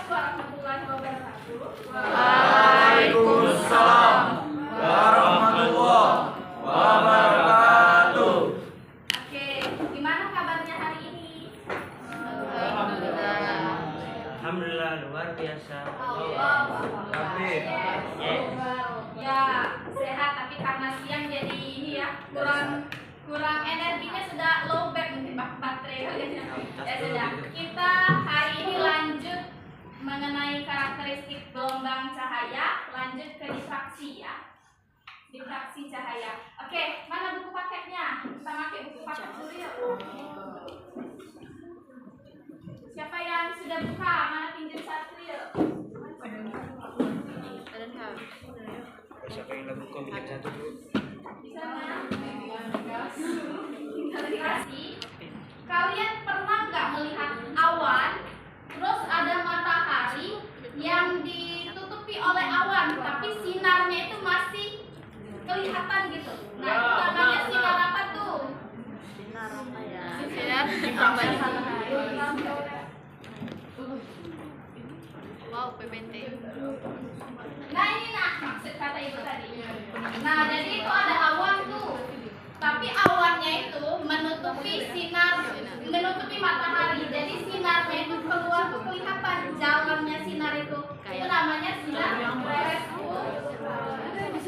Assalamualaikum warahmatullahi wabarakatuh. Waalaikumsalam warahmatullahi wabarakatuh. Oke, gimana kabarnya hari ini? Alhamdulillah luar biasa. Ya, sehat tapi karena siang jadi ini ya kurang energinya, sudah low back mungkin baterai. Ya sudah, kita hari ini lanjut mengenai karakteristik gelombang cahaya, lanjut ke difraksi ya. Difraksi cahaya. Oke, mana buku paketnya? Kita pakai buku paket dulu yuk. Siapa yang sudah buka? Mana pinjam satu yuk. Siapa yang udah buka bikin satu dulu? Di sana. Kalian pernah nggak melihat awan, terus ada matahari yang ditutupi oleh awan, tapi sinarnya itu masih kelihatan gitu. Nah, itu namanya sinar apa tuh? Sinar apa ya? Sinar Wow, PPT. Nah ini maksud kata itu tadi. Nah jadi itu ada awan tuh, tapi awannya itu menutupi matahari. Jadi sinarnya itu keluar tuh kelihatan jalannya sinar itu. Itu namanya sinar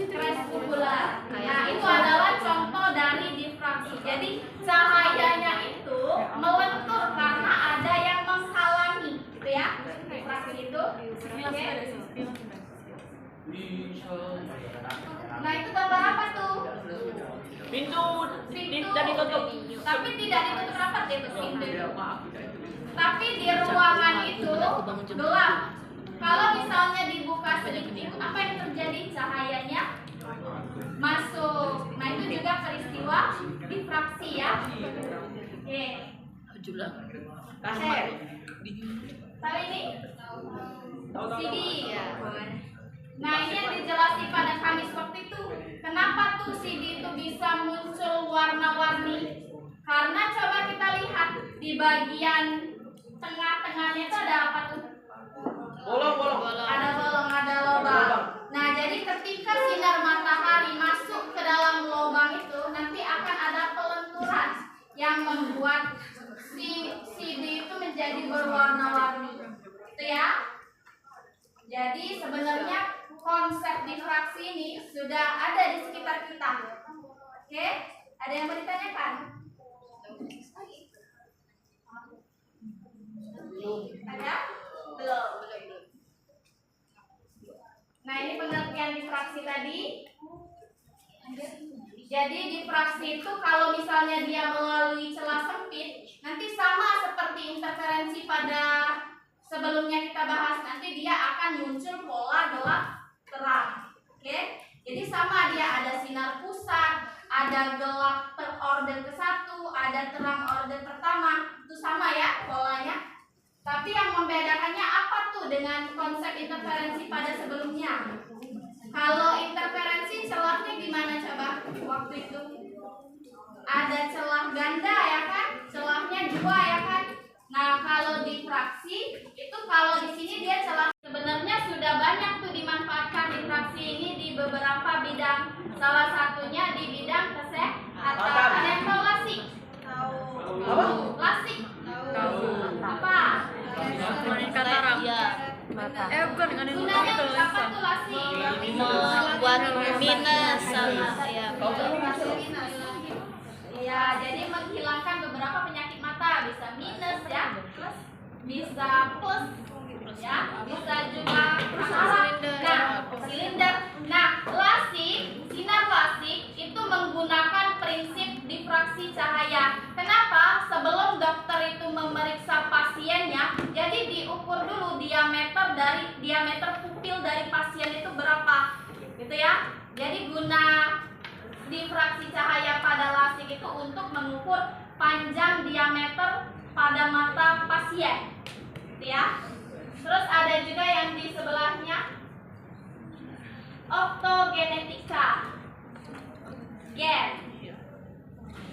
crepuscular. Nah itu adalah contoh dari difraksi. Jadi cahayanya itu melentur karena ada yang menghalangi, gitu ya. Difraksi itu. Oke. Nah itu gambar apa tuh? Pintu Dan ditutup. Tapi tidak ditutup rapat itu pintu. Tapi di ruangan itu gelap. Kalau misalnya dibuka sedikit, apa yang terjadi? Cahayanya masuk. Nah itu juga peristiwa difraksi ya. Oke. Tahu ini? CD. Nah ini yang dijelaskan pada Kamis waktu itu. Kenapa tuh CD itu bisa muncul warna-warni? Karena coba kita lihat di bagian tengah-tengahnya itu ada apa tuh? Bolong. Ada bolong, ada lubang. Nah jadi ketika sinar matahari masuk ke dalam lubang itu, nanti akan ada pelenturan yang membuat si CD itu menjadi berwarna-warni. Itu ya. Jadi sebenarnya konsep difraksi ini sudah ada di sekitar kita. Oke? Ada yang mau ditanyakan? Ada? Belum. Nah, ini pengertian difraksi tadi. Jadi difraksi itu kalau misalnya dia melalui celah sempit, nanti sama seperti interferensi pada sebelumnya kita bahas, nanti dia akan muncul pola gelap terang. Oke? Jadi sama, dia ada sinar pusat, ada gelap terorder ke satu, ada terang order pertama. Itu sama ya polanya. Tapi yang membedakannya apa tuh dengan konsep interferensi pada sebelumnya? Kalau interferensi celahnya gimana coba waktu itu? Ada celah ganda ya kan? Celahnya 2 ya kan? Nah, kalau difraksi itu kalau di sini dia celah, sebenarnya sudah banyak tuh dimanfaatkan difraksi ini di beberapa bidang. Salah satunya di bidang kesehatan. Ada yang tahu lasik? Tahu. Apa? Lasik. Tahu. Apa? Katarak. Bukan dengan yang Gunanya itu apa tuh lasik? Membuat minus sama ya. Iya, jadi menghilangkan beberapa penyakit mata, bisa minus ya, plus, bisa plus, ya, bisa juga katarak. Nah, silinder. Nah, lasik, sinar lasik itu menggunakan prinsip difraksi cahaya. Kenapa? Sebelum dokter itu memeriksa pasiennya, jadi diukur dulu diameter pupil dari pasien itu berapa, gitu ya. Jadi guna difraksi cahaya pada lasik itu untuk mengukur panjang diameter pada mata pasien, gitu ya. Terus ada juga yang di sebelahnya, optogenetika, gen.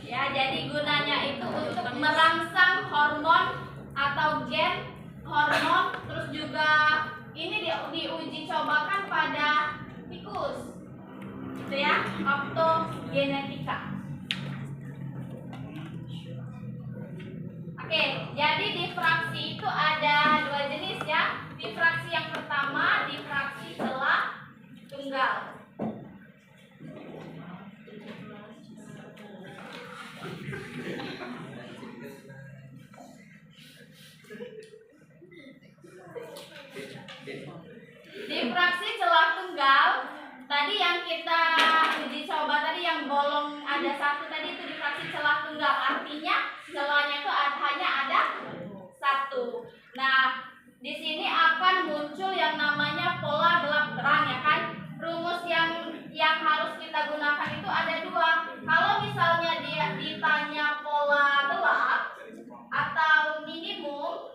Ya, jadi gunanya itu untuk merangsang hormon atau gen hormon, terus juga kita uji coba tadi yang bolong ada satu tadi itu di fraksi celah tunggal, artinya celahnya itu hanya ada satu. Nah, di sini akan muncul yang namanya pola gelap terang ya kan. Rumus yang harus kita gunakan itu ada dua. Kalau misalnya dia ditanya pola gelap atau minimum,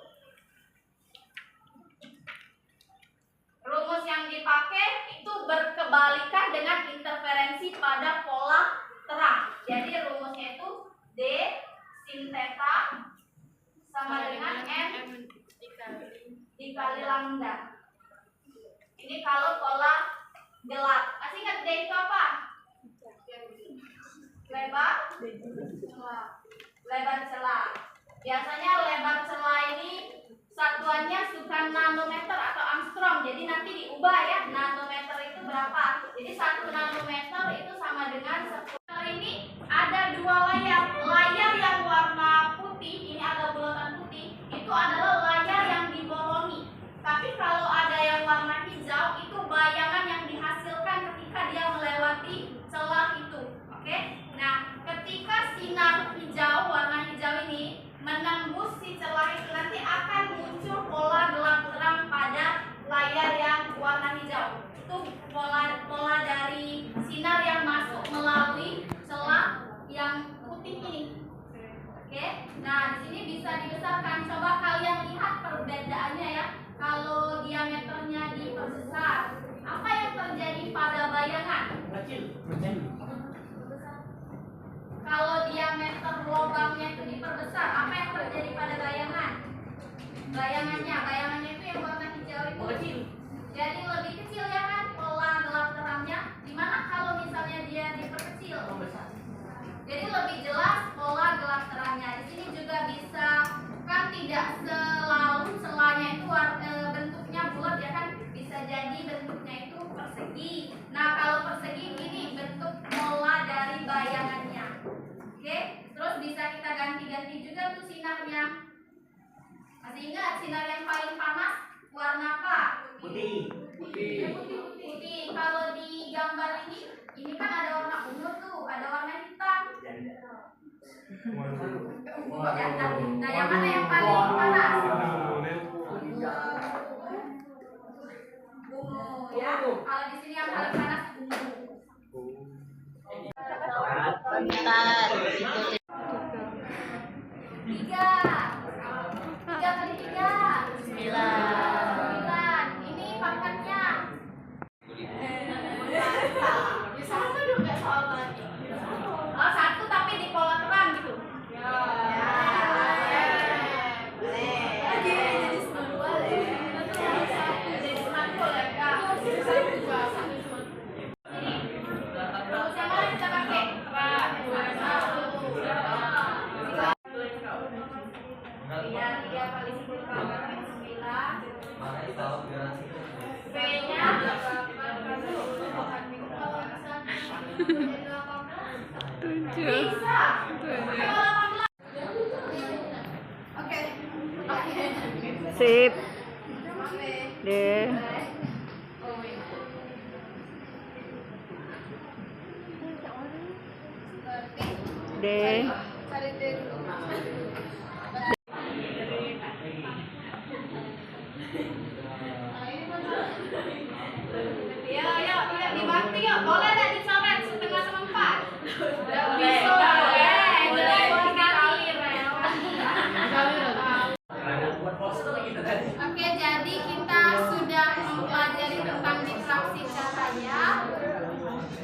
rumus yang dipakai itu berkebalikan dengan interferensi pada pola terang. Jadi rumusnya itu D sin theta sama dengan M dikali lambda. Ini kalau pola gelap. Masih ingat D itu apa? Lebar celah. Lebar celah. Biasanya lebar celah ini satuannya bukan nanometer atau angstrom. Jadi nanti diubah ya, nanometer itu berapa. Jadi 1 nanometer itu sama dengan 10. Ini ada dua layar. Layar yang warna putih, ini ada bulatan putih, itu adalah layar yang dibolongi. Tapi kalau ada yang warna hijau, itu bayangan yang dihasilkan ketika dia melewati celah itu. Oke? Nah, ketika sinar hijau, warna hijau ini menembus si celah itu, nanti akan muncul pola gelap terang pada layar yang warna hijau. Itu pola dari sinar yang masuk melalui celah yang putih ini. Oke? Nah, di sini bisa dibesarkan. Coba kalian lihat perbedaannya ya. Kalau diameternya diperbesar, apa yang terjadi pada bayangan? Kalau diameter lubangnya itu diperbesar, apa yang terjadi pada bayangan? Bayangannya itu yang warna hijau itu. Jadi lebih kecil ya kan pola gelap terangnya. Dimana kalau misalnya dia diperkecil? Jadi lebih jelas pola gelap terangnya. Di sini juga bisa kan tidak selalu celahnya itu bentuknya bulat ya kan, bisa jadi bentuknya itu persegi. Nah kalau persegi ini bentuk pola dari bayangannya. Oke, terus bisa kita ganti-ganti juga tuh sinarnya. Masih ingat sinar yang paling panas warna apa? Putih. Kalau di gambar ini kan ada warna ungu tuh, ada warna hitam. Nah, yang mana yang paling panas? Ungu ya. Kalau di sini yang paling panas ungu. Bentar, ikutin. 3 kali 3 9. Ini pangkatnya. Sama dong nggak soal lagi. Oh, 1 tapi di pola terang gitu. Ya. Jadi 92 deh. Jadi 90 ya kak. Terus yang mana kita pakai? Iya, 3 kali 10 pangkat 9. B-nya bisa. Oke. Sip. D. D. Cari D dulu. Ya, dibantu yuk. Boleh nggak dicoret setengah sama 4? Bisa. Oke, jadi kita sudah mempelajari tentang difraksi cahaya.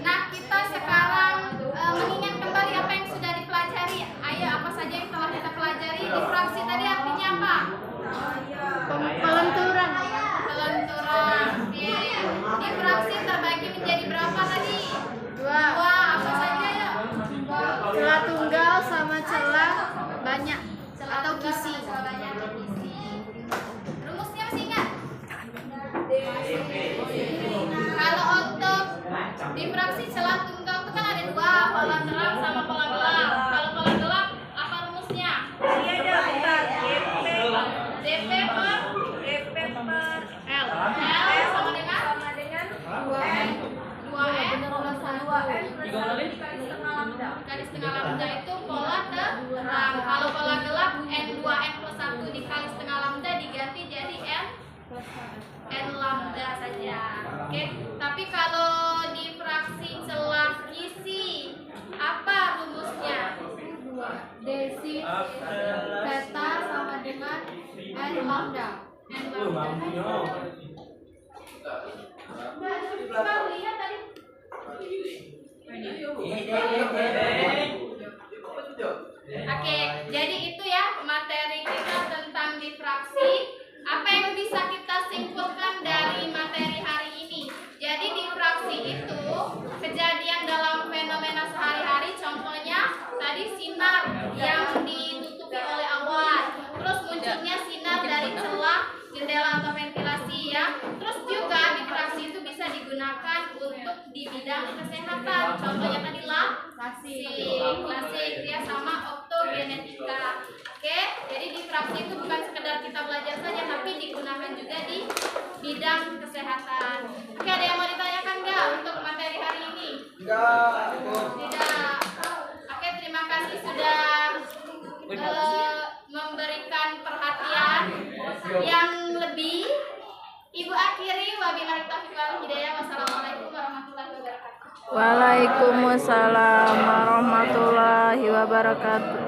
Nah, kita sekarang mengingat kembali apa yang sudah dipelajari. Ayo, apa saja yang telah kita pelajari? Difraksi tadi artinya apa? Pelenturan. Coba lihat tadi. Oke, jadi itu ya materi kita tentang difraksi. Apa yang bisa kita simpulkan dari materi hari ini? Jadi difraksi itu kejadian dalam fenomena sehari-hari. Contohnya tadi sinar yang ditutupi oleh awan. Terus munculnya sinar dari celah jendela atau ventilasi ya. Terus juga difraksi itu bisa digunakan untuk di bidang kesehatan. Contohnya tadi klasik ya sama optogenetika. Oke, jadi difraksi itu bukan sekedar kita belajar saja, tapi digunakan juga di bidang kesehatan. Oke, ada yang mau ditanyakan nggak untuk materi hari ini? Tidak. Oke, terima kasih sudah memberikan perhatian yang lebih. Ibu akhiri, wabillahi taufiq wal hidayah. Wassalamualaikum warahmatullahi wabarakatuh. Waalaikumsalam warahmatullahi wabarakatuh.